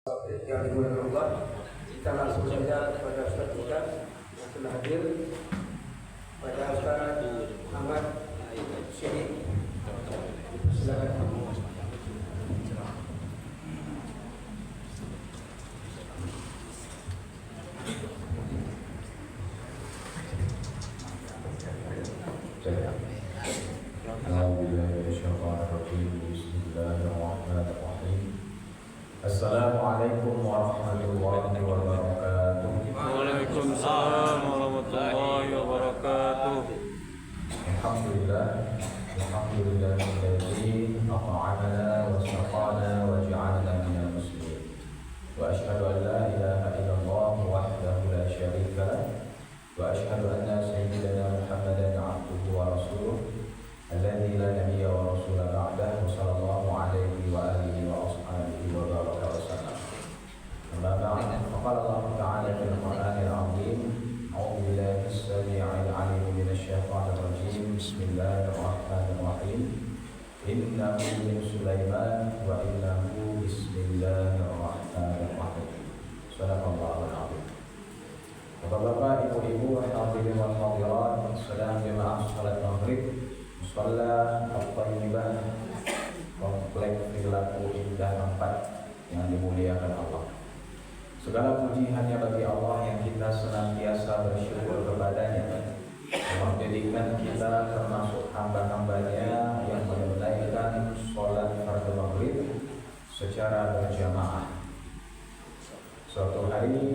Yang dimuliakan Allah, kita langsung saja kepada Ustaz kita yang telah hadir, pada Ustaz Ahmad Syedi. Silakan. Assalamualaikum warahmatullahi wabarakatuh. Waalaikumsalam warahmatullahi wabarakatuh. Alhamdulillahilladzi at'amana wa saqana wa ja'alana minal muslimin. Wa asyhadu an la ilaha illallah wahdahu la syarika lah. Wa asyhadu anna sayyidana Muhammadan 'abduhu wa rasuluh alladzi la nabiyya wa rasula ba'dahu sallallahu alaihi wa alihi wa ashabihi wa baraka wa sallam. Amma ba'd, faqala Allah ta'ala fil Qur'anil 'azim, a'udzu billahi as-sami'il 'alim minasy syaithanir rajim. Bismillahirrahmanirrahim. Innahu min Sulaiman wa innahu bismillahirrahmanirrahim. Shadaqallahul 'azim. Bapak-bapak, ibu-ibu, hadirin wal hadirat, sedang jemaah salat maghrib Musalla At-Thayyibah Kompleks Perilaku Indah tempat yang dimuliakan Allah. Segala puji hanya bagi Allah yang kita senantiasa bersyukur kepadanya. Allah jadikan kita termasuk hamba-hambanya yang menunaikan sholat fardu maghrib secara berjamaah. Suatu hari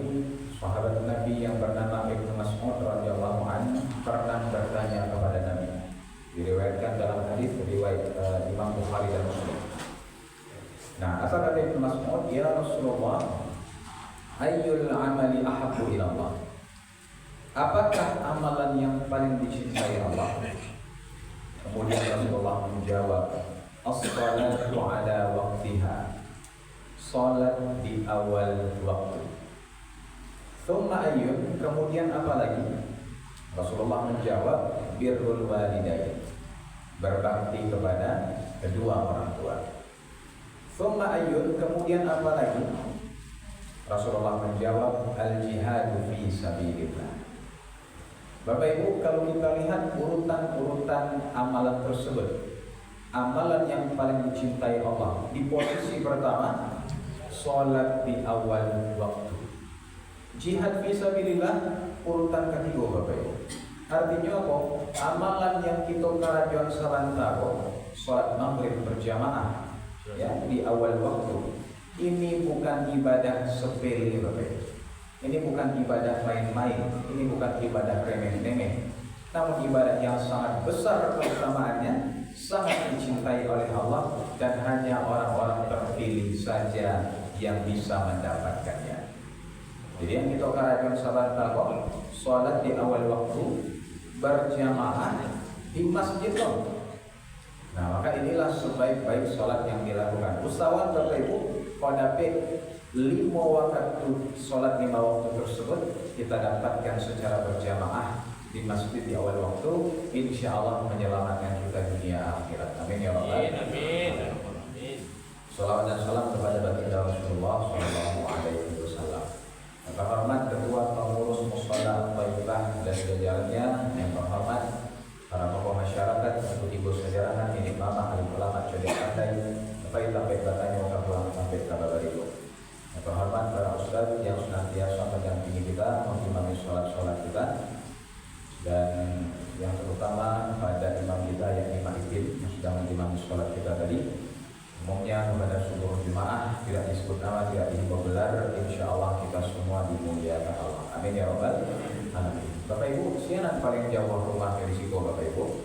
sahabat Nabi yang bernama Ibnu Mas'ud radhiyallahu anhu pernah bertanya kepada Nabi. Diriwayatkan dalam hadis riwayat Imam Bukhari dan Muslim. Nah, asal kata Ibnu Mas'ud, ya Rasulullah, ayyul amali ahabbu ila Allah? Apakah amalan yang paling dicintai Allah? Kemudian Rasulullah menjawab, as-salatu ala waqtiha. Salat di awal waktu. Thumma ayyun, kemudian apa lagi? Rasulullah menjawab, birrul walidain, berbakti kepada kedua orang tua. Thumma ayyun, kemudian apa lagi? Rasulullah menjawab, al-jihadu fi sabilillah. Bapak Ibu, kalau kita lihat urutan-urutan amalan tersebut, amalan yang paling dicintai Allah, di posisi pertama, sholat di awal waktu. Jihad fi sabilillah, urutan ketiga Bapak Ibu. Artinya apa? Amalan yang kita karajuan sarantaro, sholat maghrib berjamaah ya di awal waktu. Ini bukan ibadah sepele Bapak Ibu. Ini bukan ibadah main-main. Ini bukan ibadah remeh-temeh. Namun ibadah yang sangat besar keutamaannya, sangat dicintai oleh Allah, dan hanya orang-orang terpilih saja yang bisa mendapatkannya. Jadi yang kita karajuan sarantaro, sholat di awal waktu berjamaah di masjid. Nah, maka inilah sebaik-baik sholat yang dilakukan. Usahawan Bapak Ibu, pada 5 waktu sholat 5 waktu tersebut kita dapatkan secara berjamaah di masjid di awal waktu, insya Allah menyelamatkan kita dunia akhirat. Amin ya Rabbal alamin. Salawat dan salam kepada baginda Rasulullah Sallallahu Alaihi Wasallam. Yang terhormat Ketua Pengurus Musalla At-Thayyibah dan jajarannya, yang terhormat para tokoh masyarakat, ibu sejarahan, ini mama, alim ulama, cerdik pandai, baik sampai batanya, maka pulang sampai kabar ibu. Yang terhormat para ustaz yang senantiasa mendampingi kita, mengimami sholat-sholat kita, dan yang terutama pada imam kita yang Imam Idin yang sedang mengimami sholat kita tadi. Umumnya kepada seluruh jemaah, tidak disebut nama, tidak dihimbau gelar, insya Allah kita semua dimuliakan Allah. Amin ya Rabbal alamin. Bapak Ibu, siapa paling jauh rumah dari situ Bapak Ibu?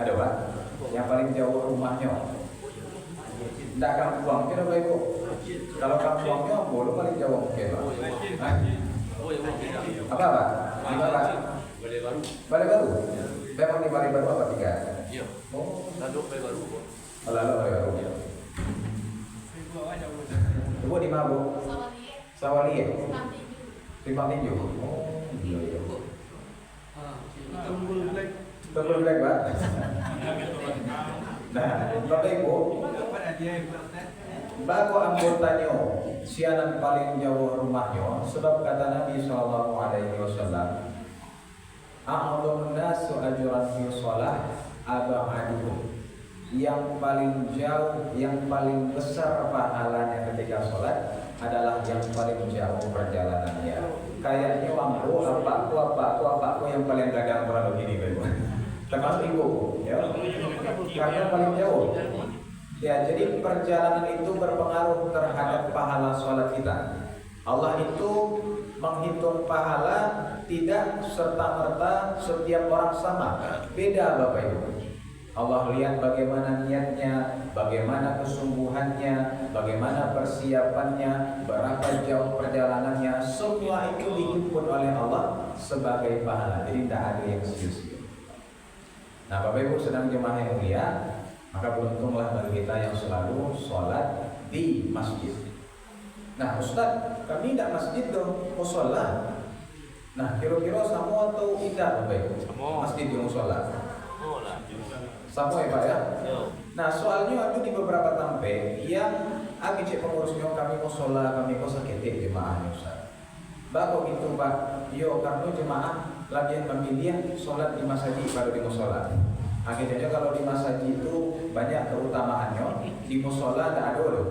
Ada Pak? Yang paling jauh rumahnya? Tidak kampungnya Bapak Ibu? Kalau kampungnya boleh paling jauh mungkin Pak? Apa Pak? Di mana? Balai Baru. Balai Baru? Memang di Balai Baru apa tiga? Iya. Oh, Lalu Balai Baru. lalu Balai Baru. Ibu di mana Bu? Sawali ya? Simpang Tinju. Oh, iya iya. Tunggu Black Pak. Nah, Bapak Ibu, bago anggotanya sianan paling jauh rumahnya, sebab kata Nabi sallallahu alaihi wasallam, a'dhamun nasu ajran fi shalah ab'aduhum. Yang paling jauh, yang paling besar pahalanya ketika sholat adalah yang paling jauh perjalanannya. Kayaknya apakku yang paling gagal kalau begini termasuk ibu, ya, karena paling jauh. Ya, jadi perjalanan itu berpengaruh terhadap pahala sholat kita. Allah itu menghitung pahala tidak serta-merta setiap orang sama, beda Bapak Ibu. Allah lihat bagaimana niatnya, bagaimana kesungguhannya, bagaimana persiapannya, berapa jauh perjalanannya, semua itu dihimpun oleh Allah sebagai pahala. Jadi tidak ada yang sia-sia. Nah, Bapak Ibu sedang jemaah yang mulia, maka beruntunglah bagi kita yang selalu sholat di masjid. Nah, Ustaz, kami tidak masjid dong, musola. Nah, kira-kira sama atau tidak Bapak Ibu? Masjid di musola. Sama ya Pak ya? Nah, soalnya ada di beberapa tempat yang cek pengurusnya kami musola, kami sakit jemaahnya Ustaz. Bapak gitu Pak, yo karena jemaah lagi memilih sholat di masjid baru di musola. Akhirnya kalau di masjid itu banyak keutamaannya, di musola tidak ada loh.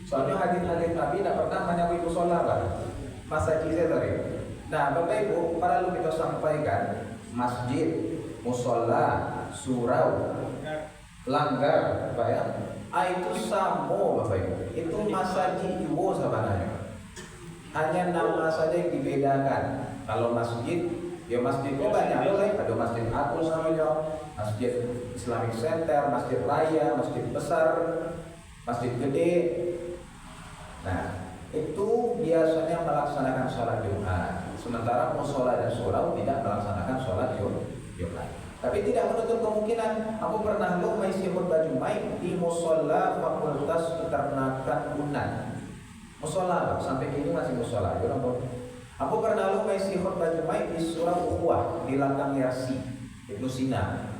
Soalnya hadis-hadis Nabi tidak pernah menyebut musola Pak. Masjid saya tadi. Nah, Bapak Ibu, para lu kita sampaikan masjid, musola, surau, langgar, Pak ya. Itu sama Bapak Ibu. Itu masjid ibu sebenarnya. Hanya nama saja yang dibedakan. Kalau masjid, ya masjid kok banyak loh. Ada masjid Agung namanya, masjid Islamic Center, masjid raya, masjid besar, masjid gede. Nah, itu biasanya melaksanakan sholat Jumat. Sementara musola dan surau tidak melaksanakan sholat Jumat. Tapi tidak menutup kemungkinan aku pernah mengisi khutbah Jumat di musola Fakultas Peternakan Unan. Musola sampai kini masih musola. Aku pernah mengisi khutbah Jumat di surau Ukhuwah di Langkang Yarsi, Ibnu Sina.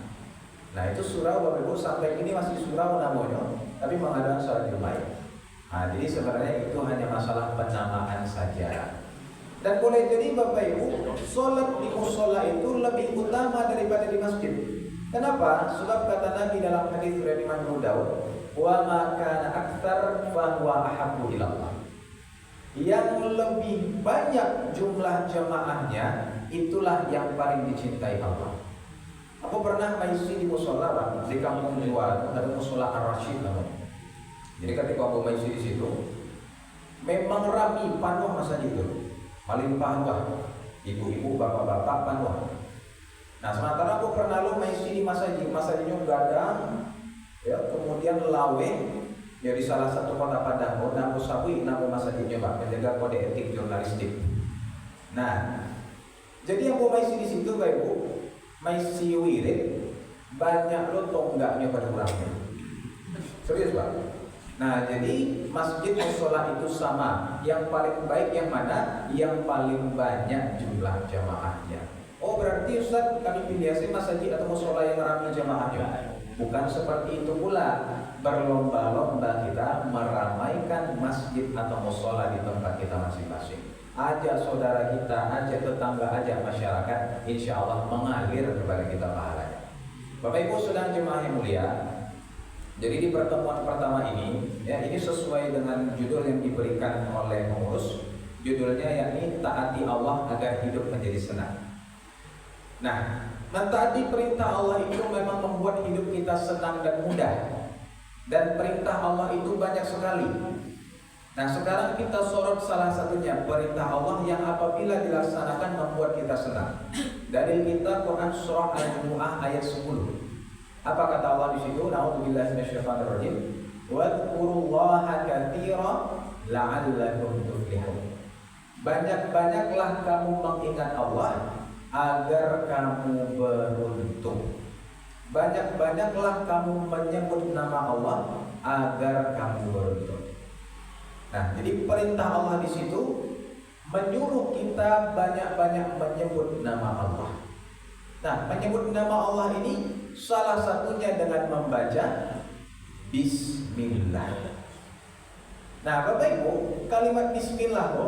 Nah, itu surau Bapak Ibu sampai kini masih surau namanya, tapi mengadakan sholat Jumat. Nah, jadi sebenarnya itu hanya masalah penamaan saja. Dan boleh jadi Bapak Ibu, sholat di musola itu lebih utama daripada di masjid. Kenapa? Sebab kata Nabi dalam hadis riwayat Imam Abu Daud, wa ma kana aktsar fa huwa ahabbu ilallah. Yang lebih banyak jumlah jemaahnya, itulah yang paling dicintai Allah. Aku pernah maisi di musola Pak, di kampung Jual, ada musola Ar-Rasyid namanya. Jadi ketika aku maisi di situ, memang ramai penuh masa itu. Paling panuh, ibu-ibu, bapak-bapak panuh. Nah, sementara aku pernah maisi di masjidnya gadang, ya, kemudian lawe, ya di salah satu kota Padang, nama Sawi, nama masjidnya Pak, menjaga kode etik jurnalistik. Nah, jadi aku maisi di situ, Bapak Ibu, maisi wirid, banyak lo tonggaknya pada orangnya. Serius Pak. Nah, jadi masjid musola itu sama. Yang paling baik yang mana? Yang paling banyak jumlah jamaahnya. Oh, berarti Ustaz kami pilih masjid atau musola yang ramai jamaahnya. Bukan seperti itu pula. Berlomba-lomba kita meramaikan masjid atau musola di tempat kita masing-masing. Ajak saudara kita, ajak tetangga, ajak masyarakat, insya Allah mengalir kepada kita pahalanya. Bapak Ibu sedang jemaah yang mulia. Jadi di pertemuan pertama ini, ya ini sesuai dengan judul yang diberikan oleh pengurus. Judulnya yakni taati Allah agar hidup menjadi senang. Nah, mentaati perintah Allah itu memang membuat hidup kita senang dan mudah. Dan perintah Allah itu banyak sekali. Nah, sekarang kita sorot salah satunya, perintah Allah yang apabila dilaksanakan membuat kita senang. Dalil kita Quran surah Al-Jumu'ah ayat 10. Apa kata Allah di situ? Na'udzubillahi minasyaitonir rajim. Wadhkurullaha katsiran la'allakum tuflihun. Banyak-banyaklah kamu mengingat Allah agar kamu beruntung. Banyak-banyaklah kamu menyebut nama Allah agar kamu beruntung. Nah, jadi perintah Allah di situ menyuruh kita banyak-banyak menyebut nama Allah. Nah, menyebut nama Allah ini salah satunya dengan membaca Bismillah. Nah, Bapak Ibu, kalimat bismillah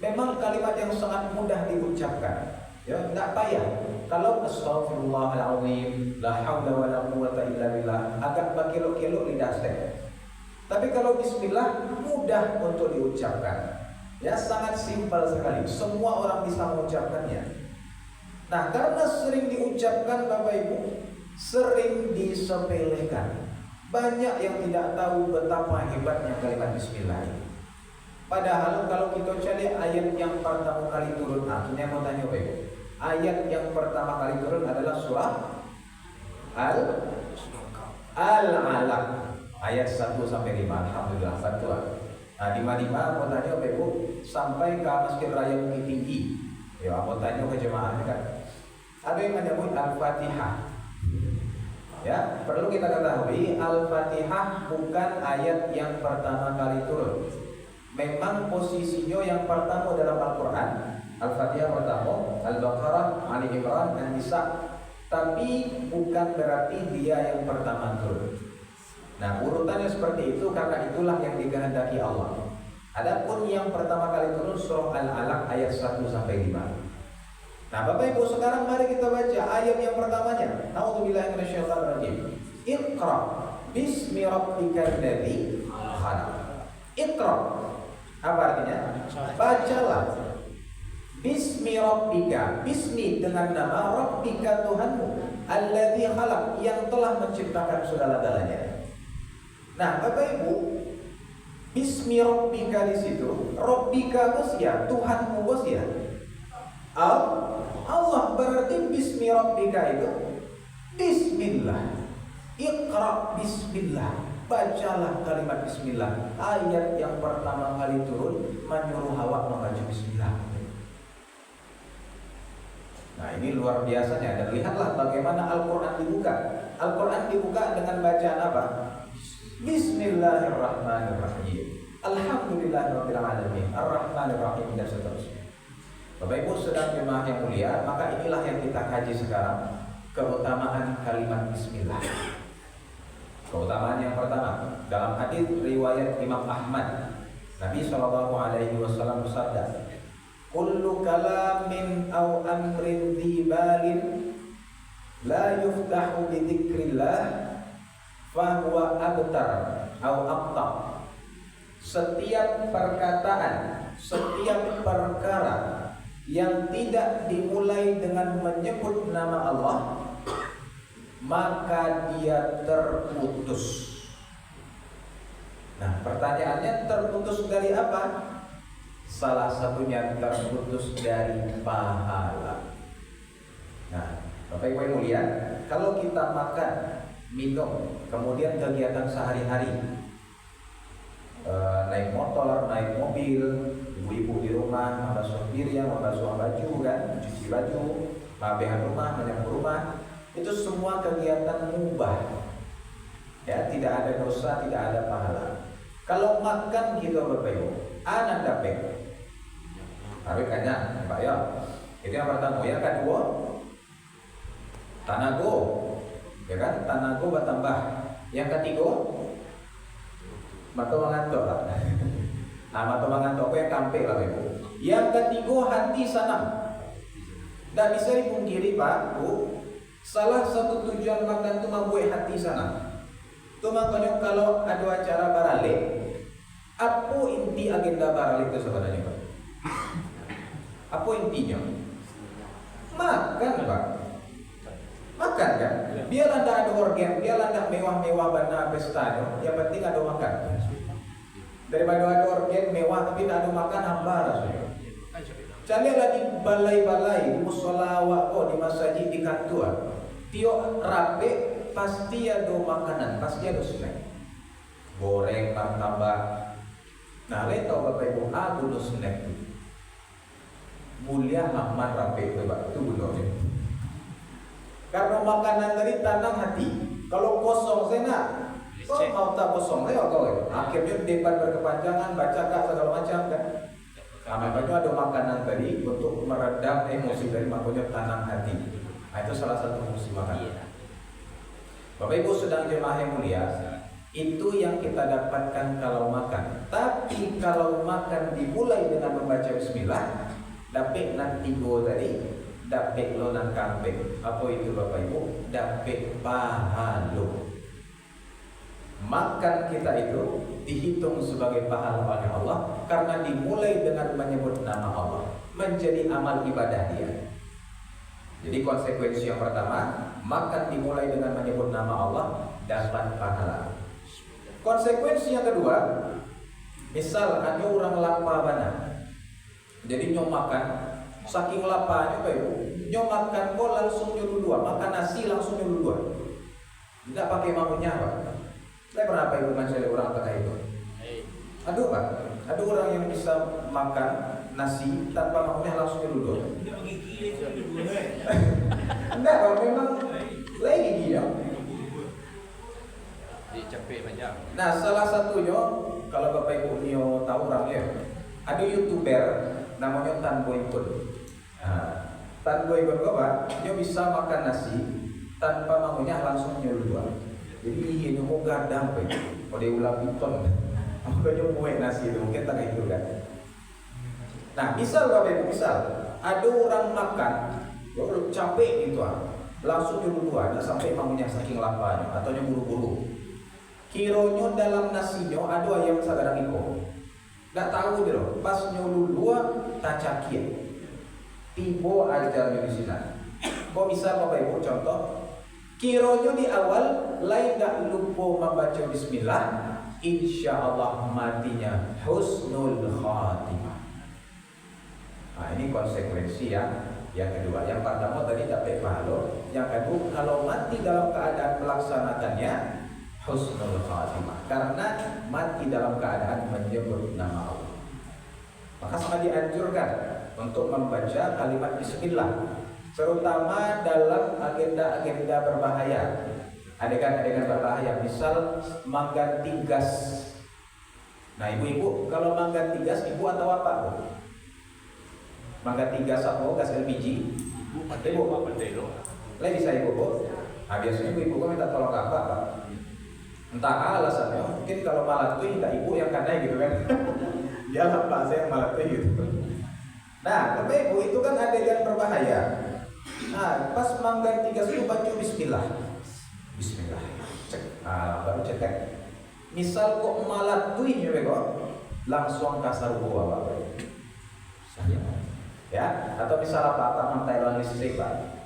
memang kalimat yang sangat mudah diucapkan. Ya, enggak payah. Kalau astagfirullahaladzim, la haula wala quwwata illa billah, agak berkelok-kelok lidah saya. Tapi kalau bismillah mudah untuk diucapkan. Ya, sangat simpel sekali. Semua orang bisa mengucapkannya. Nah, karena sering diucapkan Bapak Ibu, sering disepelekan. Banyak yang tidak tahu betapa hebatnya kalimat bismillah ini. Padahal kalau kita cari ayat yang pertama kali turun, ini mau tanya Bapak Ibu. Ayat yang pertama kali turun adalah surah Al-Alaq ayat 1 sampai 5. Alhamdulillah bantuan. Nah, di mana mau tanya Bapak Ibu sampai ke Masjid Raya Bukit Tinggi. Ya, mau tanya ke jemaah kan. Ada yang menyebut Al-Fatihah. Ya, perlu kita ketahui Al-Fatihah bukan ayat yang pertama kali turun. Memang posisinya yang pertama dalam Al-Quran. Al-Fatihah pertama, Al-Baqarah, Ali Imran, An-Nisa. Tapi bukan berarti dia yang pertama turun. Nah, urutannya seperti itu karena itulah yang dikehendaki Allah. Adapun yang pertama kali turun surah Al-Alaq ayat 1 sampai 5. Nah, Bapak Ibu, sekarang mari kita baca ayat yang pertamanya. A'udzubillahi minasyaitonir rajim. Iqra bismi rabbikal ladzi khalaq. Iqra. Apa artinya? Bacalah. Bismi rabbika. Bismi dengan nama rabbika Tuhanmu. Alladzi khalaq, yang telah menciptakan segala-galanya. Nah, Bapak Ibu, bismi rabbika di situ, rabbika bos ya, Tuhanmu bos ya. Allah berarti bismi rabbika itu bismillah. Iqra bismillah. Bacalah kalimat bismillah. Ayat yang pertama kali turun menyuruh awak membaca bismillah. Nah, ini luar biasanya. Dan lihatlah bagaimana Al-Quran dibuka. Al-Quran dibuka dengan bacaan apa? Bismillahirrahmanirrahim. Alhamdulillahirabbil alamin. Ar-Rahmanirrahim dan seterusnya. Bapak Ibu sedang jemaah yang mulia, maka inilah yang kita kaji sekarang, keutamaan kalimat bismillah. Keutamaan yang pertama, dalam hadis riwayat Imam Ahmad, Nabi SAW bersabda, kullu kalamin aw amrin dhibalin la yuftahu bi dzikrillah fahuwa abtar aw abtar. Setiap perkataan, setiap perkara yang tidak dimulai dengan menyebut nama Allah, maka dia terputus. Nah, pertanyaannya terputus dari apa? Salah satunya terputus dari pahala. Nah, Bapak Ibu yang mulia, kalau kita makan, minum, kemudian kegiatan sehari-hari, naik motor, naik mobil, ibu-ibu di rumah membasuh piring, membasuh baju kan, mencuci baju, membersihkan rumah, menyapu rumah, itu semua kegiatan mubah. Ya, tidak ada dosa, tidak ada pahala. Kalau makan gitu Bapak Ibu, anak dapat. Tapi kayaknya Pak ya, itu yang pertama. Yang kedua, tanago, ya kan? Tanago bertambah. Yang ketiga, mata mengantuk. Nah, mata mengantuk apa yang kampek lah Ibu. Yang ketiga, hati senang. Tidak bisa dipungkiri Pak, Bu. Salah satu tujuan makan itu membuat hati senang. Itu makanya kalau ada acara baralik, apa inti agenda baralik itu sebenarnya Pak? Apa intinya? Makan Pak. Makan kan? Biarlah tidak ada organ, biarlah tidak mewah-mewah bana pesta, yang penting ada makan. Daripada ada organ mewah tapi tidak ada makan, hamba rasanya. Carilah di balai-balai, di musola, di masjid, di kantor. Tiok rapi pasti ada makanan, pasti ada snack. Goreng, tambah. Nah, lihat tahu Bapak Ibu, aku ada snack. Mulia amat rapi itu Pak, itu benar. Karena makanan tadi tanam hati. Kalau kosong saya nak, kok mau tak kosong saya kau. Akhirnya debat berkepanjangan, baca kak segala macam kan. Nah, makanya ada makanan tadi untuk meredam emosi dari makanya tanam hati. Nah, itu salah satu fungsi makanan. Bapak Ibu sedang jemaah yang mulia, Itu yang kita dapatkan kalau makan. Tapi kalau makan dimulai dengan membaca bismillah, dapet nanti go tadi, dapet lo nan kampeng. Apa itu Bapak Ibu? Dapet pahala. Makan kita itu dihitung sebagai pahala oleh Allah karena dimulai dengan menyebut nama Allah, menjadi amal ibadah dia. Jadi konsekuensi yang pertama, makan dimulai dengan menyebut nama Allah, dapat pahala. Konsekuensi yang kedua, misal ada orang lapar banget, jadi nyom makan, saking laparnya Pak Ibu, nyom makan kok langsung nyuruh dua, makan nasi langsung nyuruh dua, nggak pakai mamunya Pak. Saya pernah Pak Ibu mencari orang kata itu. Aduh Pak, ada orang yang bisa makan nasi tanpa mamunya langsung nyuruh dua. Enggak Pak, memang lagi dia. Dicepet macam. Nah, salah satunya kalau Bapak Ibu Nio tahu orangnya, ada YouTuber namanya Tan Boy Pun. Nah, Tan Boy Pun Bapak, dia bisa makan nasi tanpa mamunya langsung nyuruh dua. Jadi ini mau gadang Pak, mau diulang piton, makanya mau nasi itu mungkin tak itu kan. Nah, misal Bapak Ibu, misal ada orang makan, dia udah capek gitu langsung nyuruh dua, nggak sampai mamunya saking laparnya atau buru-buru. Kironyo dalam nasinya ada ayam sagarang iko. Nggak tahu dia loh. Pas nyuruh dua tak cakir. Tibo ajarnya di sini. Kok bisa Bapak Ibu contoh? Kironyo di awal lain nggak lupa membaca Bismillah, insya Allah matinya husnul khatimah. Nah ini konsekuensi yang kedua. Yang pertama tadi dapat pahala. Yang kedua kalau mati dalam keadaan melaksanakannya husnul khatimah, karena mati dalam keadaan menyebut nama Allah. Maka sangat dianjurkan untuk membaca kalimat bismillah, terutama dalam agenda-agenda berbahaya, adegan-adegan berbahaya, misal mengganti gas. Nah ibu-ibu, kalau mengganti gas, ibu atau apa Bu? Mengganti gas apa? Gas LPG? Ibu? Lain bisa ibu Bu? Nah biasanya ibu kan minta tolong apa Pak? Entah alasannya, mungkin kalau malah tuh tidak ibu yang kena gitu kan. Dia lah Pak saya yang malah tuh gitu. Nah, Bapak Ibu itu kan adegan berbahaya. Nah, pas mengganti gas itu baca bismillah. Bismillah. Cek. Nah, baru cetek. Misal kok malah tuh ya kok langsung kasar gua Bapak. Ya, atau misal apa mantailan listrik Pak.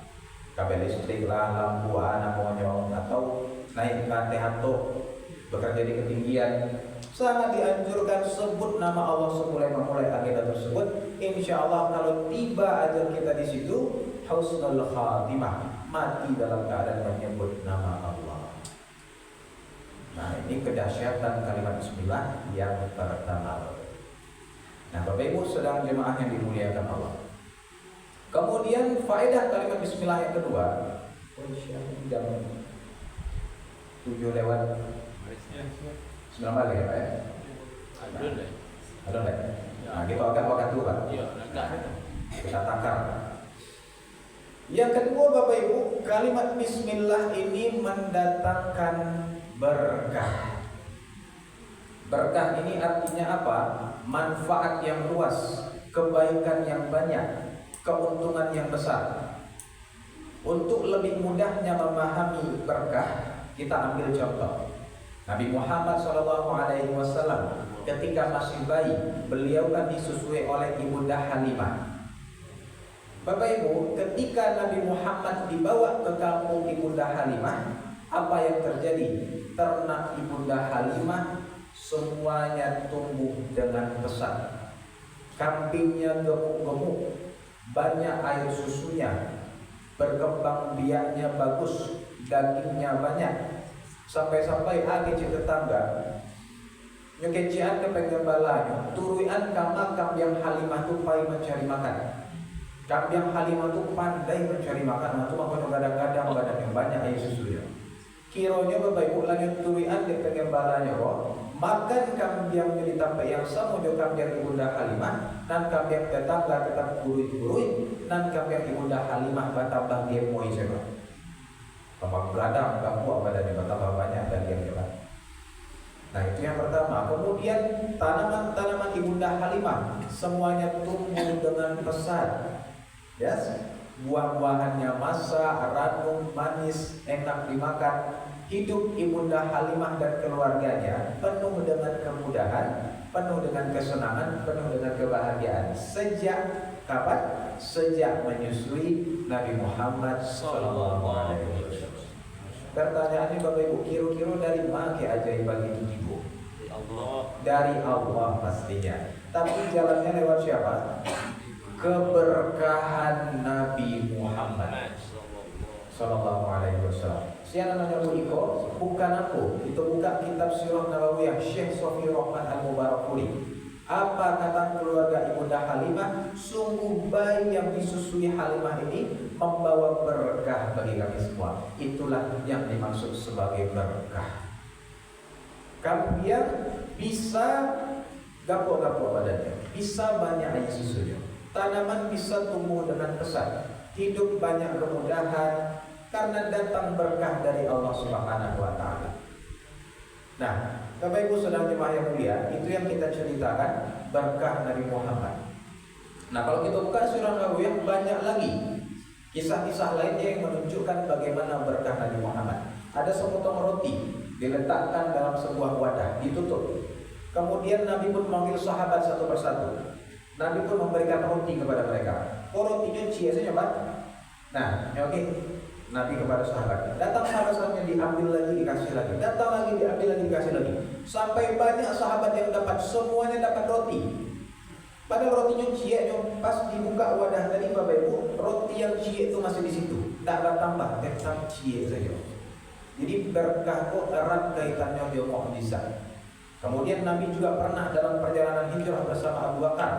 Kabel listrik lah, lampu namanya, atau naik ke atau bekerja di ketinggian, sangat dianjurkan sebut nama Allah memulai agenda tersebut. Insya Allah kalau tiba ajal kita di situ, husnul khatimah, mati dalam keadaan menyebut nama Allah. Nah ini kedahsyatan kalimat bismillah yang pertama. Nah Bapak Ibu sedang jemaah yang dimuliakan Allah. Kemudian faedah kalimat bismillah yang kedua, jam 7 lewat 9 balik ya Pak ya? Ada lah. Nah kita akan waktu dulu Pak. Kita takar. Yang kedua Bapak Ibu, kalimat bismillah ini mendatangkan berkah. Berkah ini artinya apa? Manfaat yang luas, kebaikan yang banyak, keuntungan yang besar. Untuk lebih mudahnya memahami berkah, kita ambil contoh Nabi Muhammad SAW ketika masih bayi, beliau kan disusui oleh ibunda Halimah. Bapak Ibu, ketika Nabi Muhammad dibawa ke kampung ibunda Halimah, apa yang terjadi? Ternak ibunda Halimah semuanya tumbuh dengan pesat. Kambingnya gemuk-gemuk, banyak air susunya, berkembang biaknya bagus, dagingnya banyak. Sampai-sampai ada tetangga nyekecian ke penggembalanya, turuan kama kambiang Halimah tu pai mencari makan. Kambiang Halimah tu pandai mencari makan, itu makanya kadang-kadang badan yang banyak air susunya. Kironya Bapak Ibu lanjut turuan ke penggembalanya kok makan kambiang di tempat yang sama dengan kambiang ibunda Halimah, dan kambiang tetangga tetap gurui-gurui, dan kambiang ibunda Halimah batambah dia moi coba. Bapak beladang, kamu badannya bertambah banyak dan dia hebat. Nah itu yang pertama. Kemudian tanaman-tanaman Ibunda Halimah semuanya tumbuh dengan pesat. Yes. Buah-buahannya masak, ranum, manis, enak dimakan. Hidup Ibunda Halimah dan keluarganya penuh dengan kemudahan, penuh dengan kesenangan, penuh dengan kebahagiaan. Sejak kapan? Sejak menyusui Nabi Muhammad SAW. Pertanyaannya Bapak Ibu, kira-kira dari mana keajaiban itu timbul? Dari Allah pastinya. Tapi jalannya lewat siapa? Keberkahan Nabi Muhammad Sallallahu Alaihi Wasallam. Siapa namanya Bu Iko? Bukan aku. Itu buka kitab Sirah Nabawiyah Syekh Sofi Rahman Al-Mubarakuri. Apa kata keluarga Ibunda Halimah? Sungguh bayi yang disusui Halimah ini membawa berkah bagi kami semua. Itulah yang dimaksud sebagai berkah. Kalian bisa gapo-gapo badannya, bisa banyak air susunya. Tanaman bisa tumbuh dengan pesat, hidup banyak kemudahan karena datang berkah dari Allah Subhanahu wa taala. Nah, Bapak Ibu Saudara jemaah yang mulia, itu yang kita ceritakan berkah Nabi Muhammad. Nah, kalau kita buka surah Nabawiyah banyak lagi kisah-kisah lainnya yang menunjukkan bagaimana berkah Nabi Muhammad. Ada sepotong roti diletakkan dalam sebuah wadah, ditutup. Kemudian Nabi pun memanggil sahabat satu persatu. Nabi pun memberikan roti kepada mereka. Oh, rotinya saja Pak. Nah, oke. Nabi kepada sahabat. Datang sahabatnya diambil lagi, dikasih lagi. Datang lagi, diambil lagi, dikasih lagi. Sampai banyak sahabat yang dapat, semuanya dapat roti. Padahal rotinya cieknya pas dibuka wadah tadi Bapak Ibu, roti yang ciek itu masih di situ. Tak bertambah, tetap ciek saja. Jadi berkah kok erat kaitannya dengan mukjizat. Kemudian Nabi juga pernah dalam perjalanan hijrah bersama Abu Bakar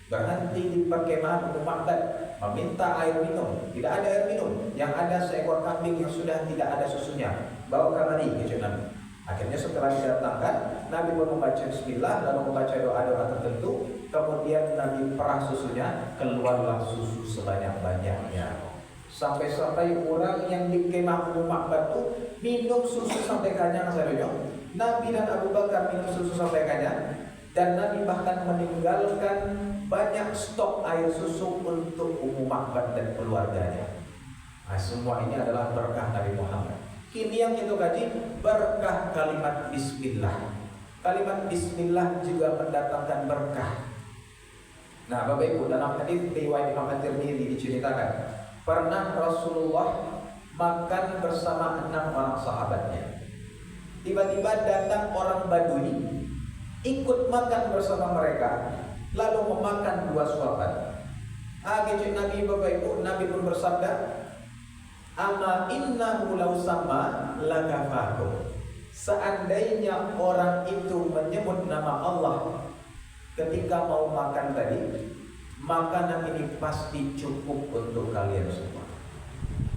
berhenti di perkemahan Ummu Ma'bad, meminta air minum. Tidak ada air minum, yang ada seekor kambing yang sudah tidak ada susunya. Bawa kamari ke Nabi. Akhirnya setelah didatangkan, Nabi pun membaca bismillah, lalu membaca doa-doa tertentu. Kemudian Nabi perah susunya, keluarlah susu sebanyak-banyaknya. Sampai-sampai orang yang di kemah Ummu Ma'bad itu minum susu sampai kenyang saudara. Nabi dan Abu Bakar minum susu sampai kenyang. Dan Nabi bahkan meninggalkan banyak stok air susu untuk Ummu Ma'bad dan keluarganya. Nah, semua ini adalah berkah Nabi Muhammad. Ini yang kita kaji berkah kalimat Bismillah. Kalimat Bismillah juga mendatangkan berkah. Nah, Bapak Ibu, dalam hadis riwayat Imam At-Tirmidzi diceritakan pernah Rasulullah makan bersama 6 orang sahabatnya. Tiba-tiba datang orang Badui ikut makan bersama mereka, lalu memakan 2 suapan. Akhirnya Nabi Bapak Ibu, Nabi pun bersabda, "Ama innahu law sama lakafakum." Seandainya orang itu menyebut nama Allah ketika mau makan tadi, makanan ini pasti cukup untuk kalian semua.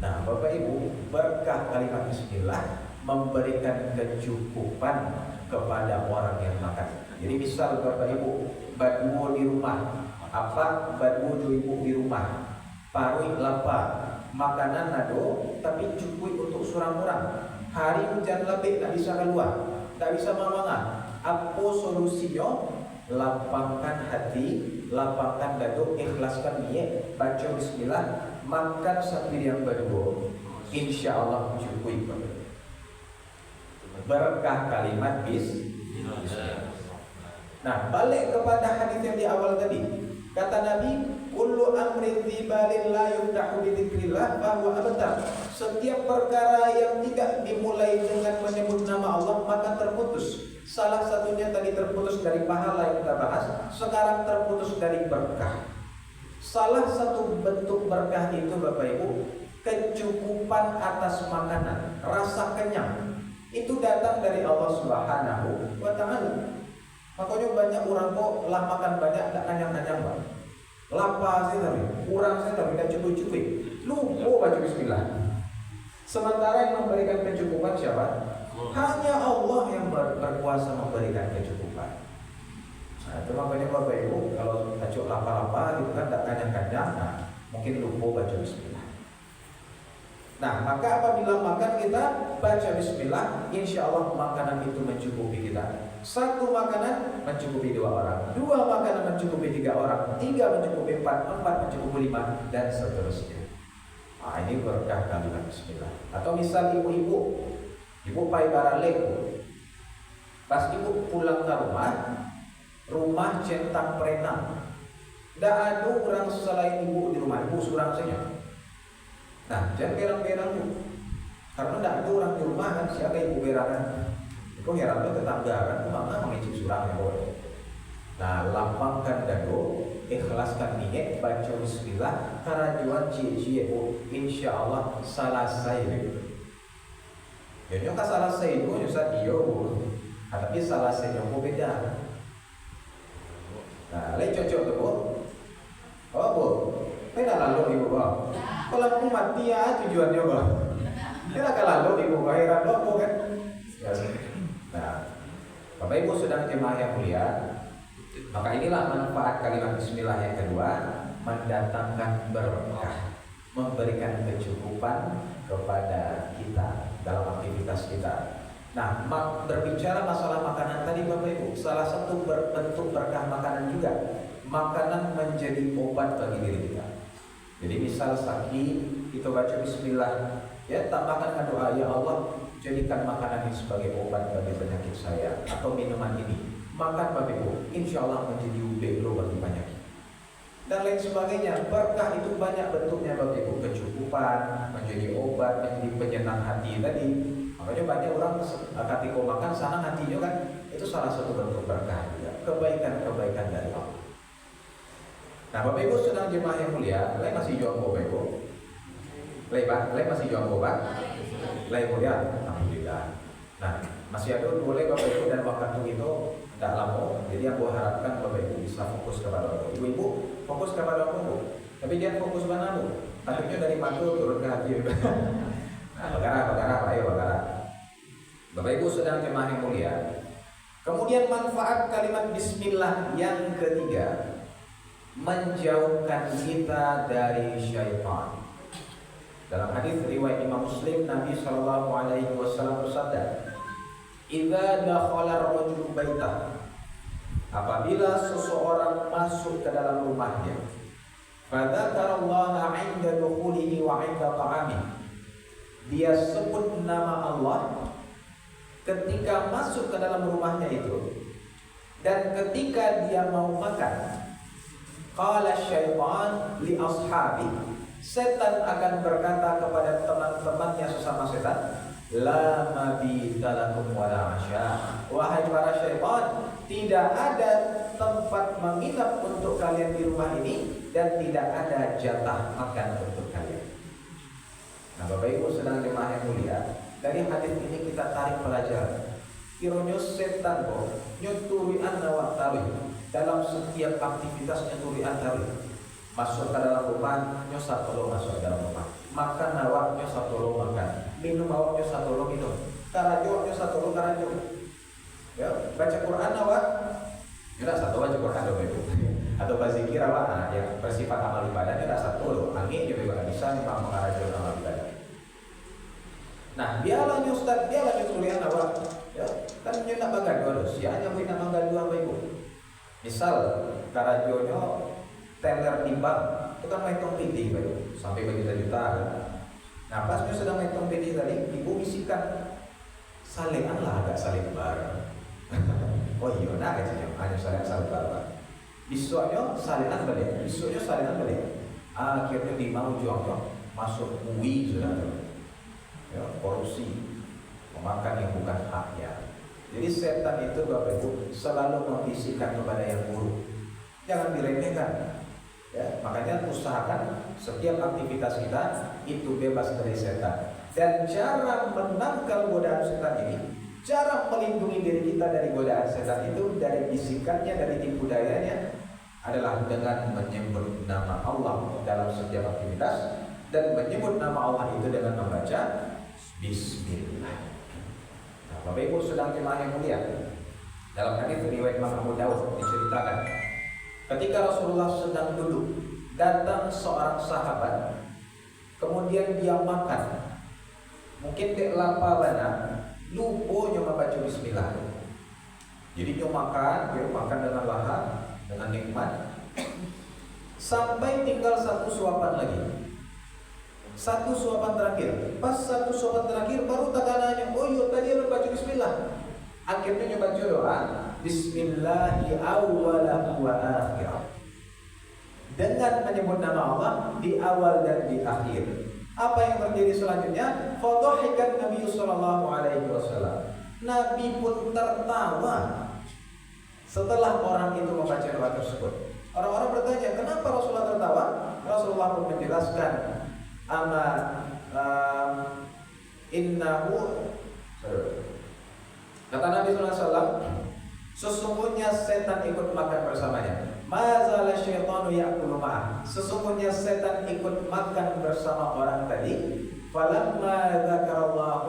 Nah, Bapak Ibu, berkah kalimat Bismillah memberikan kecukupan kepada orang yang makan. Jadi misal Bapak Ibu badmu di rumah, apa badmu ibu di rumah, parui lapar, makanan nado tapi cukup untuk surang orang. Hari hujan lebih tak bisa keluar, tak bisa mamangan. Apa solusinya? Lapangkan hati, lapangkan dadu, ikhlaskan niat, baca bismillah, makan sambil yang berdua. Insya Allah cukup. Berkah kalimat bismillah. Nah, balik kepada hadis yang di awal tadi. Kata Nabi, kullu amrin dzibalin la yubdahu bi dzikrillah fa huwa abtar. Setiap perkara yang tidak dimulai dengan menyebut nama Allah maka terputus. Salah satunya tadi terputus dari pahala yang kita bahas, sekarang terputus dari berkah. Salah satu bentuk berkah itu Bapak Ibu, kecukupan atas makanan, rasa kenyang. Itu datang dari Allah Subhanahu wa taala. Makanya banyak orang kok lah makan banyak tak kenyang-kenyang Pak. Lapar sih tapi, kurang sih tapi tidak cukup-cukup. Lupa baca bismillah. Sementara yang memberikan kecukupan siapa? Hanya Allah yang berkuasa memberikan kecukupan. Nah, itu makanya Bapak Ibu kalau acuk lapar-lapar gitu kan tak kenyang-kenyang, nah, mungkin lupa baca bismillah. Nah, maka apabila makan kita baca bismillah, insya Allah makanan itu mencukupi kita. Satu makanan mencukupi 2 orang, 2 makanan mencukupi 3 orang, 3 mencukupi 4, 4 mencukupi 5, dan seterusnya. Nah, ini berkah kalimat bismillah. Atau misal ibu-ibu pai baraleko, pas ibu pulang ke rumah centang perenang, tidak ada orang selain ibu di rumah, ibu seorang saja. Nah, jangan berang-berang bu, karena tidak ada orang di rumah kan, siapa ibu berangan? Itu heran tuh tetangga kan, mama mengicip surang ya boleh. Nah, lapangkan dado, ikhlaskan niat, baca bismillah, karajuan cie-cie bu, insya Allah selesai bu. Jadi kan selesai bu, nyusah iyo bu, tapi selesai bu beda. Nah, lain cocok tuh bu. Oh bu, tidak lalu ibu bu. Kalau aku mati ya tujuannya bu. Tidak akan lalu ibu bu, heran bu kan. Nah, Bapak Ibu sedang jemaah yang mulia, maka inilah manfaat kalimat bismillah yang kedua, mendatangkan berkah, memberikan kecukupan kepada kita dalam aktivitas kita. Nah, berbicara masalah makanan tadi Bapak Ibu, salah satu bentuk berkah makanan juga, makanan menjadi obat bagi diri kita. Jadi misal sakit, kita baca bismillah, ya tambahkan doa, ya Allah jadikan makanan ini sebagai obat bagi penyakit saya, atau minuman ini makan Bapak Ibu, insya Allah menjadi ubelo bagi penyakit dan lain sebagainya. Berkah itu banyak bentuknya Bapak Ibu, kecukupan, menjadi obat, menjadi penyenang hati tadi. Makanya banyak orang ketika makan senang hatinya kan, itu salah satu bentuk berkah juga, kebaikan-kebaikan dari Allah. Nah Bapak Ibu sedang jemaah yang mulia, lain masih jual Bapak Ibu, lain masih jual obat, lain mulia, alhamdulillah. Nah masih ada boleh Bapak Ibu, dan waktu itu tidak lama, jadi aku harapkan Bapak Ibu bisa fokus kepada Allah. Ibu-ibu fokus kepada Allah, tapi jangan fokus mana Bu, takutnya dari mata turun ke hati. Nah bagara, ayo bagara. Bapak Ibu sedang jemaah yang mulia. Kemudian manfaat kalimat bismillah yang ketiga, menjauhkan kita dari syaitan. Dalam hadis riwayat Imam Muslim, Nabi SAW bersabda, "Idza dakhala ar-rajulu baitah," apabila seseorang masuk ke dalam rumahnya, "fadzakarallaha 'inda dukhulihi wa 'inda ta'amih," dia sebut nama Allah ketika masuk ke dalam rumahnya itu dan ketika dia mau makan. Qala syaitan li ashabi, setan akan berkata kepada teman-temannya sesama setan, la mabita lakum wala asya, wahai para syaitan, tidak ada tempat menginap untuk kalian di rumah ini dan tidak ada jatah makan untuk kalian. Nah Bapak Ibu sedang jemaah yang mulia, dari hadis ini kita tarik pelajaran. Kiranya setan kok nyuturi anda waktawi, dalam setiap aktivitas nyuturi antawi. Masuk ke dalam rumah, nyosat tolong masuk ke dalam rumah. Makan awak, nyosat tolong makan. Minum awak, nyosat tolong minum. Karajo, nyosat tolong karajo. Ya, baca Quran awak, tidak satu baca Quran Bapak Ibu. Atau bazikir awak, yang bersifat amal ibadah tidak satu loh. Angin juga bisa memang mengarajo amal ibadah. Nah, biarlah nyosat, biarlah nyuturian awak. Ya, kan nyenak bagaduan ya, hanya punya bagaduan Bapak Ibu. Misal karajonya teller timbang, itu kan menghitung piti Bapak, sampai berjuta-juta kan. Nah pasnya sedang menghitung piti tadi, ibu bisikan, salingan lah agak saling bareng. Oh iya, nah kecilnya hanya saling bareng. Besoknya salinan balik, akhirnya di mau juang masuk UI sudah, ya, korupsi, memakan yang bukan haknya. Jadi setan itu Bapak Ibu selalu membisikkan kepada yang buruk, jangan diremehkan. Ya, makanya usahakan setiap aktivitas kita itu bebas dari setan. Dan cara menangkal godaan setan ini, cara melindungi diri kita dari godaan setan itu, dari bisikannya, dari tipu dayanya, adalah dengan menyebut nama Allah dalam setiap aktivitas, dan menyebut nama Allah itu dengan membaca Bismillah. Nah, Bapak Ibu sedang jemaah yang mulia, dalam hadis riwayat Imam Abu Dawud diceritakan, ketika Rasulullah sedang duduk, datang seorang sahabat, kemudian dia makan mungkin dek lapa bana lupa nyo membaca bismillah. Jadi nyo makan dengan lahap, dengan nikmat, sampai tinggal satu suapan lagi. Satu suapan terakhir. Pas satu suapan terakhir baru tagananya, oh iya tadi lu baca bismillah. Akhirnya nyo baca doa Bismillahi awwalahu wa akhirah, dengan menyebut nama Allah di awal dan di akhir. Apa yang terjadi selanjutnya? Fadhahikan Nabi sallallahu alaihi wasallam. Nabi pun tertawa setelah orang itu membaca doa tersebut. Orang-orang bertanya, kenapa Rasulullah tertawa? Rasulullah pun menjelaskan, innahu, kata Nabi SAW, sesungguhnya setan ikut makan bersamanya. Mazala syaitanu ya'kulu ma'ah. Sesungguhnya setan ikut makan bersama orang tadi. Falamma dzakarallah,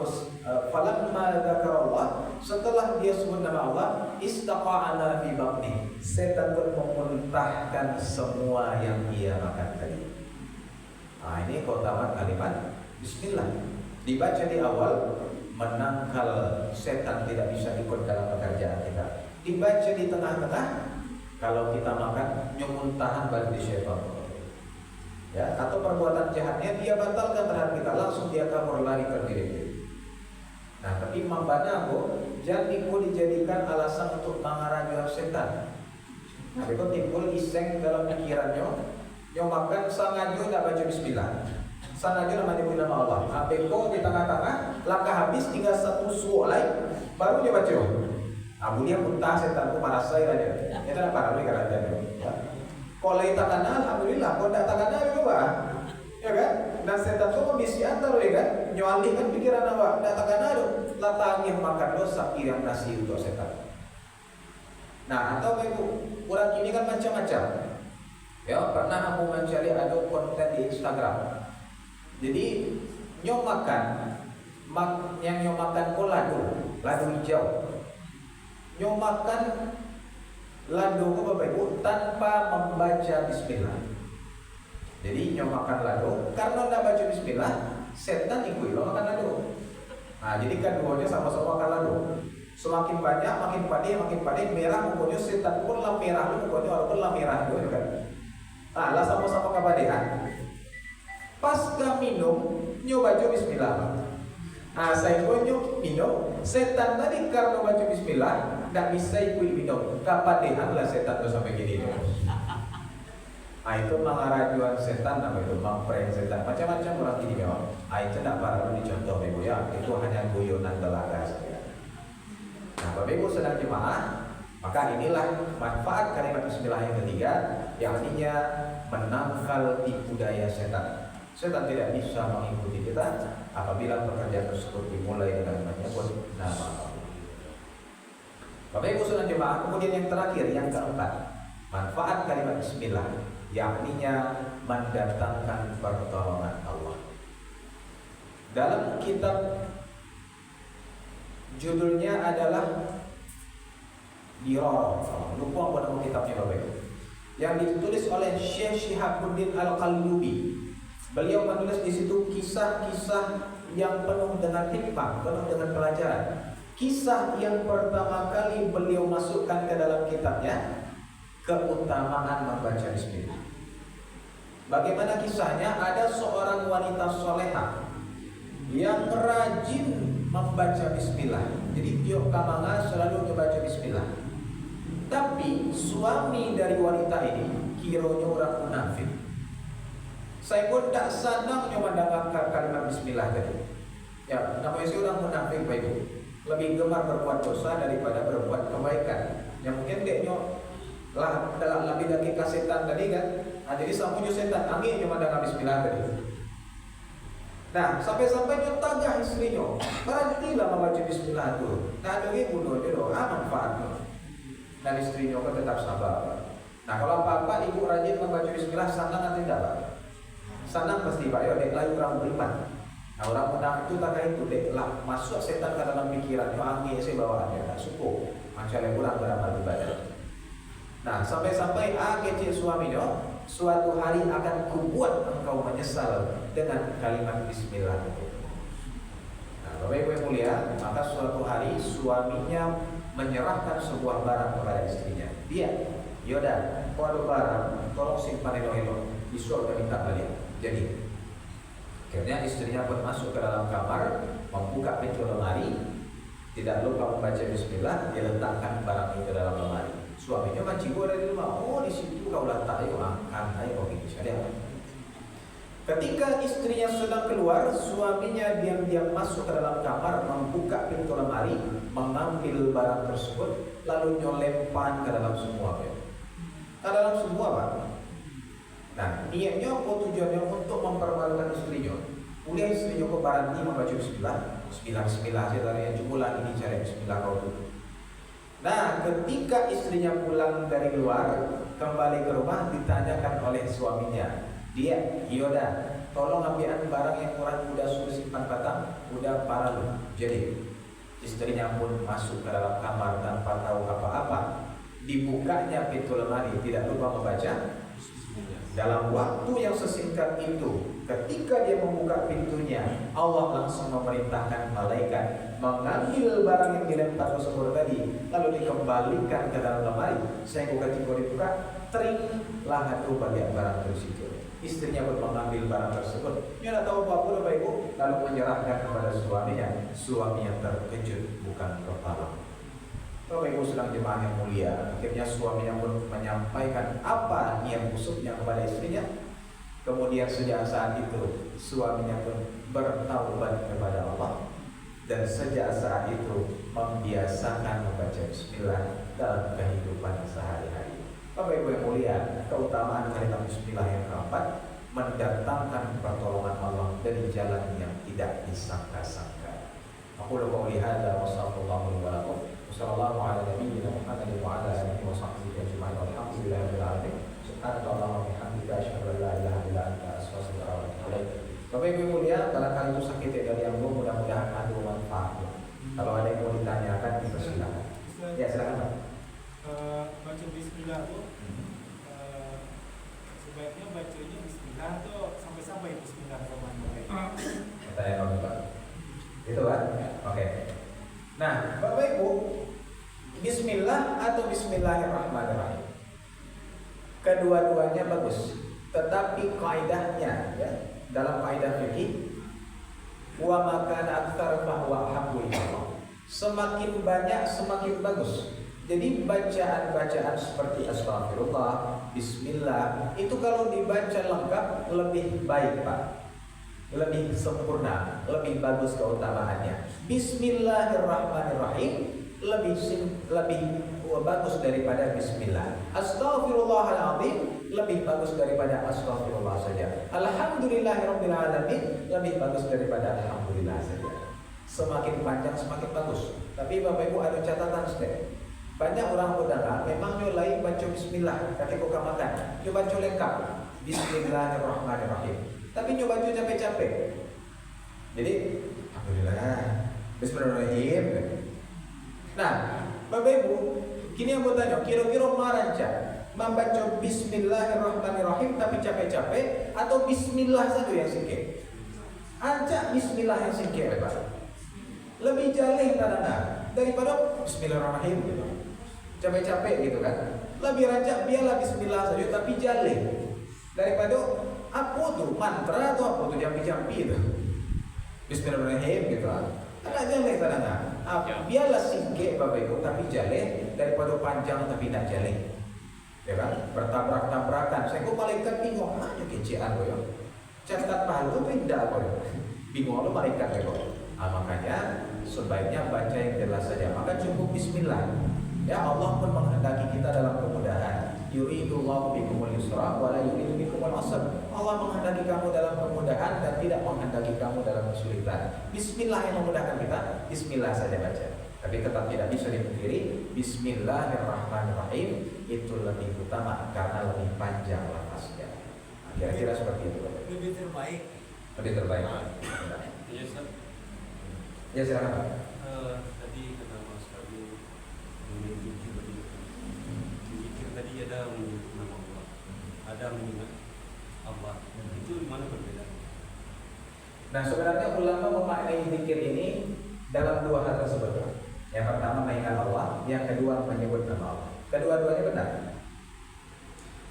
setelah dia sebut nama Allah, istaqa'ana fi batni. Setan pun memuntahkan semua yang ia makan tadi. Nah, ini keutamaan kalimat bismillah. Dibaca di awal, menangkal setan tidak bisa ikut dalam pekerjaan kita. Dibaca di tengah-tengah, kalau kita makan nyemuntahan bagi syaitan, ya, atau perbuatan jahatnya dia batalkan terhadap kita, langsung dia kabur lari ke diri. Nah, tapi membana jangan dijadikan alasan untuk mengarahi setan. Tapi kok timbul iseng dalam pikirannya, yang makan sangajo tidak baca bismillah, sangajo namanya nyebut nama Allah. Abeko di tengah-tengah, langkah habis tinggal satu suolai, baru dia baca. Abu dia muntah setan ku marasai aja. Itu ada parah karena dia. Kalau kita kenal, alhamdulillah. Kalau tidak kenal itu ya kan? Dan setan itu misi antar, ya kan? Nyalihkan pikiran awak. Tidak kenal, latangin makan dosa piring nasi untuk setan. Nah, atau ibu orang kini kan macam-macam. Ya, pernah aku mencari ada konten di Instagram. Jadi yang nyomakan ladu hijau. Nyomakan ladu ke Bapak Ibu tanpa membaca bismillah. Jadi nyomakan ladu karena tidak baca bismillah, setan ikut makan ladu. Nah, jadi keduanya sama-sama makan ladu. Semakin banyak, makin padat, merah pokoknya setan pun lah merah, pokoknya walaupun lah merah juga kan. Nah, lah sama-sama kepadean. Pas minum, nyoba bismillah. Nah, saya pun minum, setan tadi karena baca bismillah, tidak bisa ikut minum. Kepadean lah setan tuh sampai gini. Nah, itu mengarajuan setan, nama itu mengprank setan. Macam-macam orang gini memang. Nah, itu tidak perlu dicontoh, Ibu ya. Itu hanya guyonan belaka saja. Nah, Bapak Ibu sedang jemaah, maka inilah manfaat kalimat bismillah yang ketiga, yang artinya menangkal tipu daya setan. Setan tidak bisa mengikuti kita apabila pekerjaan tersebut dimulai dengan menyebut nama Allah. Bapak Ibu sedang jemaah, kemudian yang terakhir, yang keempat, manfaat kalimat bismillah, yang artinya mendatangkan pertolongan Allah. Dalam kitab judulnya adalah Diror, lupa apa nama kitabnya Bapak Ibu, yang ditulis oleh Syekh Syihabuddin Al-Qallubi. Beliau menulis di situ kisah-kisah yang penuh dengan hikmah, penuh dengan pelajaran. Kisah yang pertama kali beliau masukkan ke dalam kitabnya, keutamaan membaca bismillah. Bagaimana kisahnya? Ada seorang wanita solehah yang rajin membaca bismillah. Jadi dia kamanga selalu membaca bismillah. Tapi suami dari wanita ini kiranya orang munafik. Saya pun tak senang mendengar kalimat bismillah tadi. Ya, namanya si orang munafik Bapak Ibu. Lebih gemar berbuat dosa daripada berbuat kebaikan. Yang mungkin dia lah dalam lebih dari setan tadi kan. Nah, jadi samunya setan angin cuma mendengar bismillah tadi. Nah, sampai-sampai dia tagih istrinya, berhentilah membaca bismillah itu. Nah, ada yang bunuh dia doa manfaatnya. Dan istrinya kan tetap sabar. Nah, kalau apa-apa ibu rajin membaca bismillah, senang atau tidak Pak? Senang pasti Pak, ya dek lain orang beriman. Nah, orang munafik itu tak kayak itu dek lah masuk setan ke dalam pikirannya, angin saya bawaannya tak suku. Macam yang kurang beramal ibadah. Nah, sampai-sampai kecil suaminya, suatu hari akan kubuat engkau menyesal dengan kalimat bismillah itu. Bapak Ibu yang mulia, maka suatu hari suaminya menyerahkan sebuah barang kepada istrinya. Dia, Yoda, kau ada barang, tolong simpan elo-elo. Isu udah minta balik. Jadi, akhirnya istrinya pun masuk ke dalam kamar, membuka pintu lemari, tidak lupa membaca bismillah, dia letakkan barang itu dalam lemari. Suaminya mancing dari rumah, oh di situ kau letak, ayo makan, ayo begini saja. Ketika istrinya sedang keluar, suaminya diam-diam masuk ke dalam kamar, membuka pintu lemari, mengambil barang tersebut, lalu nyolempang ke dalam semua. Ke dalam semua, Pak. Nah, niatnya apa tujuannya untuk mempermalukan istrinya. Mulai istrinya ke baranti membaca bismillah, bismillah saja jumlah ini cari bismillah kau dulu. Nah, ketika istrinya pulang dari luar, kembali ke rumah, ditanyakan oleh suaminya, dia, Yoda, tolong ambilkan barang yang orang udah suruh simpan batang, udah parah lu. Jadi, istrinya pun masuk ke dalam kamar tanpa tahu apa-apa. Dibukanya pintu lemari, tidak lupa membaca. Dalam waktu yang sesingkat itu, ketika dia membuka pintunya, Allah langsung memerintahkan malaikat mengambil barang yang dilempar tersebut tadi, lalu dikembalikan ke dalam lemari. Saya ketika dibuka, teringlah hatu bagian barang tersebut. Istrinya pun mengambil barang tersebut. Dia tidak tahu apa-apa, Bapak Ibu, lalu menyerahkan kepada suaminya. Suaminya terkejut, bukan kepala. Bapak Ibu sedang jemaah yang mulia, akhirnya suaminya pun menyampaikan apa niat busuknya kepada istrinya. Kemudian sejak saat itu suaminya pun bertaubat kepada Allah, dan sejak saat itu membiasakan membaca bismillah dalam kehidupan sehari-hari. Bapak Ibu yang mulia, keutamaan kalimat bismillah yang keempat, mendatangkan pertolongan Allah dari jalan yang tidak disangka-sangka. Aku qouli hadza wa sallallahu alaihi wa sallallahu ala nabiyyina Muhammadin wa ala alihi wa sahbihi ajma'in walhamdulillahi rabbil alamin. Subhanallahumma wa bihamdika asyhadu an la ilaha illa anta astaghfiruka wa atubu ilaik. Bapak Ibu yang mulia, barangkali itu sakit dari yang belum, mudah-mudahan ada manfaat. Kalau ada yang mau ditanyakan, dipersilakan. Ya, silakan Pak. Baca bismillah tuh sebaiknya bacanya bismillah tuh sampai bismillahirrahmanirrahim. Pertanyaan Pak. Itu kan? Oke. Nah, Bapak Ibu, bismillah atau bismillahirrahmanirrahim, kedua-duanya bagus. Tetapi kaidahnya ya, dalam kaidah fikih, wa makana aktsar fa huwa ahabbu ilallah. Semakin banyak semakin bagus. Jadi bacaan-bacaan seperti astagfirullah, bismillah, itu kalau dibaca lengkap lebih baik, Pak. Lebih sempurna, lebih bagus keutamaannya. Bismillahirrahmanirrahim lebih bagus daripada bismillah. Astaghfirullahaladzim lebih bagus daripada astaghfirullah saja. Alhamdulillahirabbil alamin lebih bagus daripada alhamdulillah saja. Semakin panjang semakin bagus. Tapi Bapak Ibu ada catatan sedikit. Banyak orang pedagang memang mulai baca bismillah ketika kau makan. Dia baca lengkap bismillahirrahmanirrahim. Tapi nyoba baca capek-capek. Jadi alhamdulillah, bismillahirrahmanirrahim. Nah, Bapak Ibu, kini yang mau tanya, kira-kira marancak membaca bismillahirrahmanirrahim tapi capek-capek atau bismillah saja yang singkat? Ancak bismillah yang singkat, Pak. Lebih jaleh kadang-kadang daripada bismillahirrahmanirrahim gitu. Capek-capek gitu kan. Lebih rancak biarlah bismillah saja tapi jaleh daripada apa tuh mantra atau apa tuh jampi-jampi itu bismillahirrahmanirrahim gitu kan. Agak jaleh kadang-kadang. Biarlah singkat Bapak Ibu tapi jaleh daripada panjang tapi tak jaleh. Ya kan? Bertabrak-tabrakan. Saya kok malaikat bingung aja kecian kok ya. Catat pahala pindah kok ya. Bingung lo malaikat ya kok. Makanya sebaiknya baca yang jelas saja. Maka cukup bismillah. Ya, Allah pun menghendaki kita dalam kemudahan. Yuridullahu bikumul yusra wa la yuridu bikumul usra. Allah menghendaki kamu dalam kemudahan dan tidak menghendaki kamu dalam kesulitan. Bismillah yang memudahkan kita, bismillah saja baca. Tapi tetap tidak bisa dipungkiri, bismillahirrahmanirrahim itu lebih utama karena lebih panjang lafaznya. Kira-kira seperti itu. Lebih terbaik. Lebih terbaik. Iya, Ustaz. Ya, silakan Pak. Tadi kata Mas Fadil menunjuk tadi ada menyebut nama Allah, ada menyebut Allah. Itu mana perbedaan? Nah, sebenarnya ulama memaknai zikir ini dalam dua hal tersebut. Yang pertama mengingat Allah, yang kedua menyebut nama Allah. Kedua-duanya benar.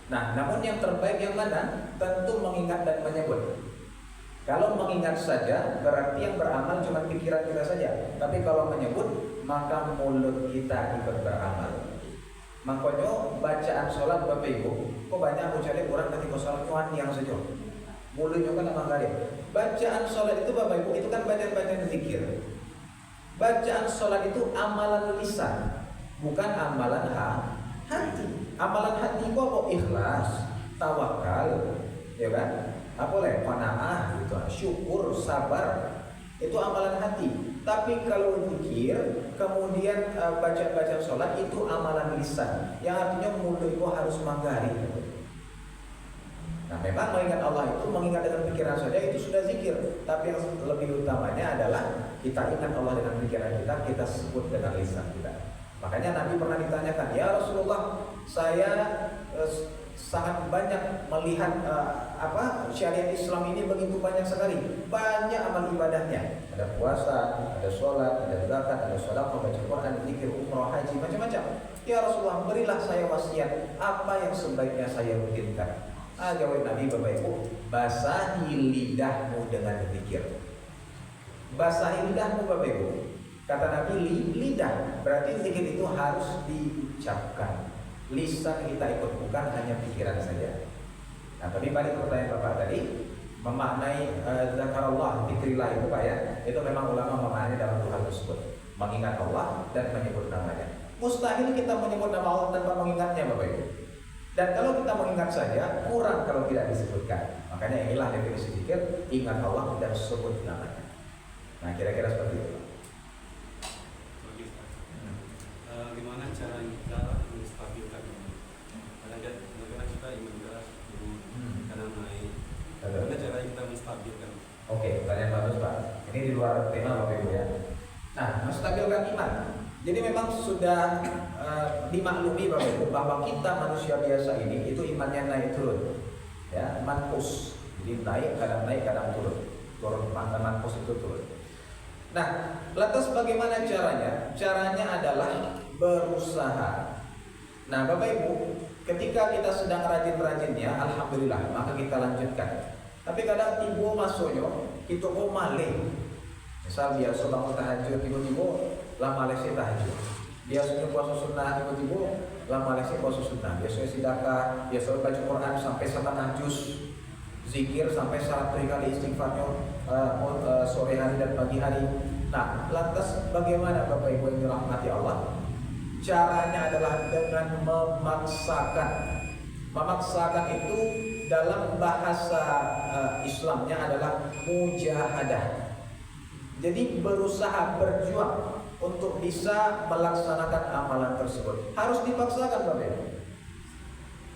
Nah, namun yang terbaik yang mana? Tentu mengingat dan menyebut. Kalau mengingat saja berarti yang beramal cuma pikiran kita saja. Tapi kalau menyebut maka mulut kita ikut beramal. Makanya bacaan sholat Bapak Ibu, kok banyak aku cari orang ketika sholat tuan yang saja. Mulutnya kan nama kali. Bacaan sholat itu Bapak Ibu itu kan bacaan zikir. Bacaan sholat itu amalan lisan, bukan amalan hati. Amalan hati itu apa? Ikhlas, tawakal, ya kan? Apa leh? Qanaah, gitu, syukur, sabar. Itu amalan hati. Tapi kalau zikir, kemudian baca sholat itu amalan lisan, yang artinya mulut itu harus manggari. Nah, memang mengingat Allah itu mengingat dengan pikiran saja itu sudah zikir. Tapi yang lebih utamanya adalah kita ingat Allah dengan pikiran kita sebut dengan lisan kita. Makanya Nabi pernah ditanyakan, ya Rasulullah, saya sangat banyak melihat syariat Islam ini begitu banyak sekali, banyak amal ibadahnya, ada puasa, ada sholat, ada zakat, ada sedekah, baca Quran, zikir, umrah, haji, macam-macam. Ya Rasulullah, berilah saya wasiat apa yang sebaiknya saya rutinkan. Jawab Nabi, Bapak Ibu, basahi lidahmu dengan zikir. Basahi lidahmu Bapak Ibu. Kata Nabi, lidah berarti zikir itu harus diucapkan. Lisan kita ikut, bukan hanya pikiran saja. Nah, tapi balik pertanyaan Bapak tadi, memaknai zakarullah, zikrillah itu Pak ya, itu memang ulama memaknai dalam dua hal tersebut, mengingat Allah dan menyebut namanya. Mustahil kita menyebut nama Allah tanpa mengingatnya Bapak Ibu. Dan kalau kita mengingat saja, kurang kalau tidak disebutkan. Makanya inilah definisi zikir, ingat Allah dan sebut namanya. Nah, kira-kira seperti itu. Gimana cara kita menstabilkan ini? Karena kita ingin beras karena naik. Bagaimana cara kita menstabilkan? Oke, pertanyaan bagus Pak. Ini di luar tema Bapak Ibu ya. Nah, menstabilkan iman. Jadi memang sudah dimaklumi Bapak Ibu bahwa kita manusia biasa ini itu imannya naik turun, ya, mankus. Jadi kadang turun, mankus itu turun. Nah, lantas bagaimana caranya? Caranya adalah berusaha. Nah, Bapak Ibu, ketika kita sedang rajin-rajinnya, alhamdulillah, maka kita lanjutkan. Tapi kadang tiba masuknya, kita mau malih. Misal biasa bangun tahajud, tiba-tiba lama lesi tahajud. Biasanya puasa sunnah, tiba-tiba lama lesi puasa sunnah. Biasanya sedekah, biasanya baca Quran sampai setengah juz, zikir sampai 100 kali istighfarnya sore hari dan pagi hari. Nah, lantas bagaimana Bapak Ibu yang dirahmati Allah? Caranya adalah dengan memaksakan. Memaksakan itu dalam bahasa Islamnya adalah mujahadah. Jadi berusaha, berjuang untuk bisa melaksanakan amalan tersebut. Harus dipaksakan Bapak Ibu.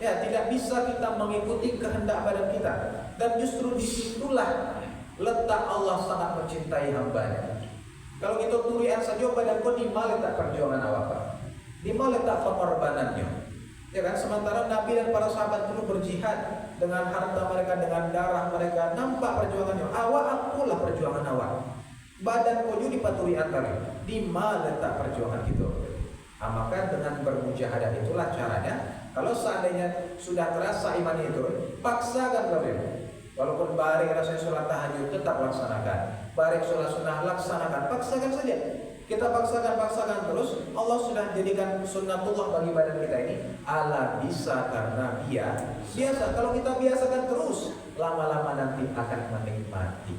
Ya, tidak bisa kita mengikuti kehendak badan kita. Dan justru disitulah letak Allah sangat mencintai hambanya. Kalau kita turian saja badan kau di mana letak perjuangan awak? Di mana letak pengorbanannya? Ya kan, sementara Nabi dan para sahabat dulu berjihad dengan harta mereka, dengan darah mereka, nampak perjuangannya. Awak akulah perjuangan awak. Badan kau juga dipaturi antara. Di mana letak perjuangan itu? Nah, maka dengan bermujahadah itulah caranya. Kalau seandainya sudah terasa iman itu, paksakan Bapak Ibu. Walaupun bareng rasanya sholat tahajud, tetap laksanakan. Bareng sholat sunnah, laksanakan. Paksakan saja. Kita paksakan terus. Allah sudah jadikan sunnatullah bagi badan kita ini. Ala bisa karena biasa. Kalau kita biasakan terus, lama-lama nanti akan menikmati.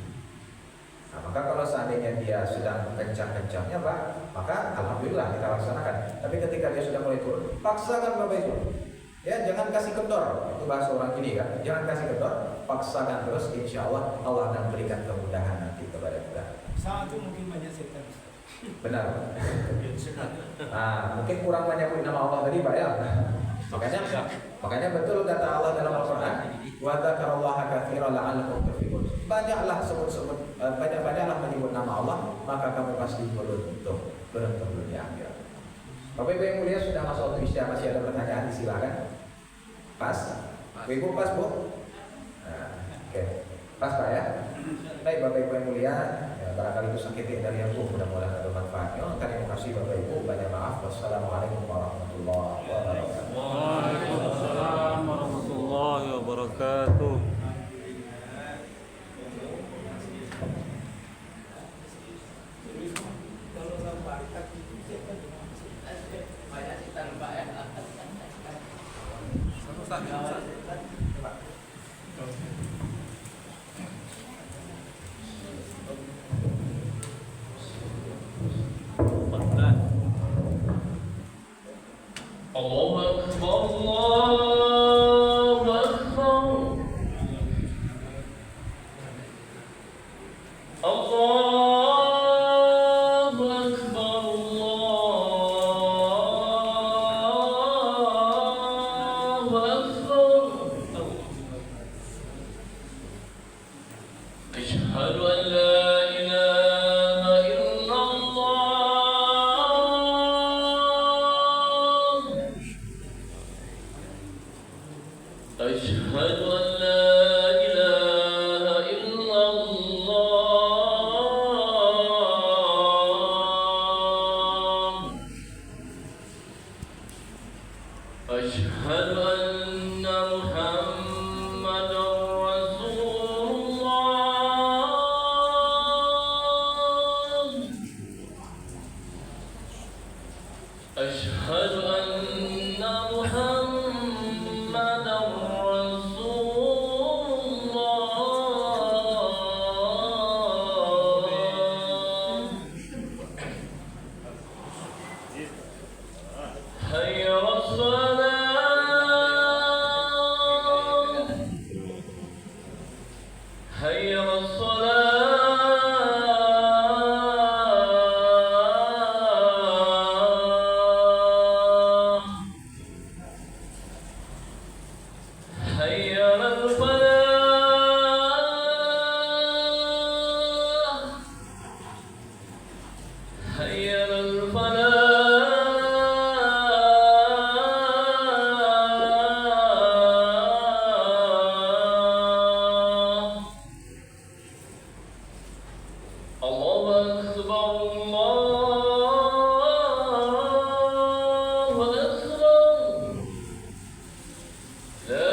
Nah, maka kalau seandainya dia sedang kencang-kencangnya Pak, maka alhamdulillah kita laksanakan. Tapi ketika dia sudah mulai turun, paksakan Bapak Ibu. Ya, jangan kasih kendor. Itu bahasa orang ini kan. Jangan kasih kendor, paksakan terus. Insya Allah Allah akan berikan kemudahan nanti kepada kita. Saat itu mungkin banyak setan. Benar. Nah, mungkin kurang banyak nama Allah tadi Pak ya. Makanya betul kata Allah dalam Al-Quran, wa dzakarallaha katsiran la'allakum tuflihun. Banyak-banyaklah menyebut nama Allah, maka kamu pasti beruntung di akhirat. Bapak Ibu yang mulia, sudah masuk waktu isya, masih ada pertanyaan, silakan. Pas? Ibu pas Bu? Nah, oke. Pas Pak ya. Baik Bapak Ibu yang mulia, barangkali itu sakit dari aku, mudah-mudahan ada manfaatnya. Terima kasih Bapak Ibu, banyak maaf. Wassalamualaikum warahmatullahi wabarakatuh. Waalaikumsalam warahmatullahi wabarakatuh. Kalau sampai kaki kita banyak setan Pak ya. Allahu Akbar, Allahu Akbar. Allahu Akbar, Allahu Akbar. Asyhadu an la ilaha illallah. أشهد أن لا إله إلا الله. أشهد أن محمدا رسول الله. أشهد أن محمدا رسول الله. حي على الصلاة، حي على الصلاة، حي على الفلاح، حي على الفلاح. الله أكبر، الله أكبر. لا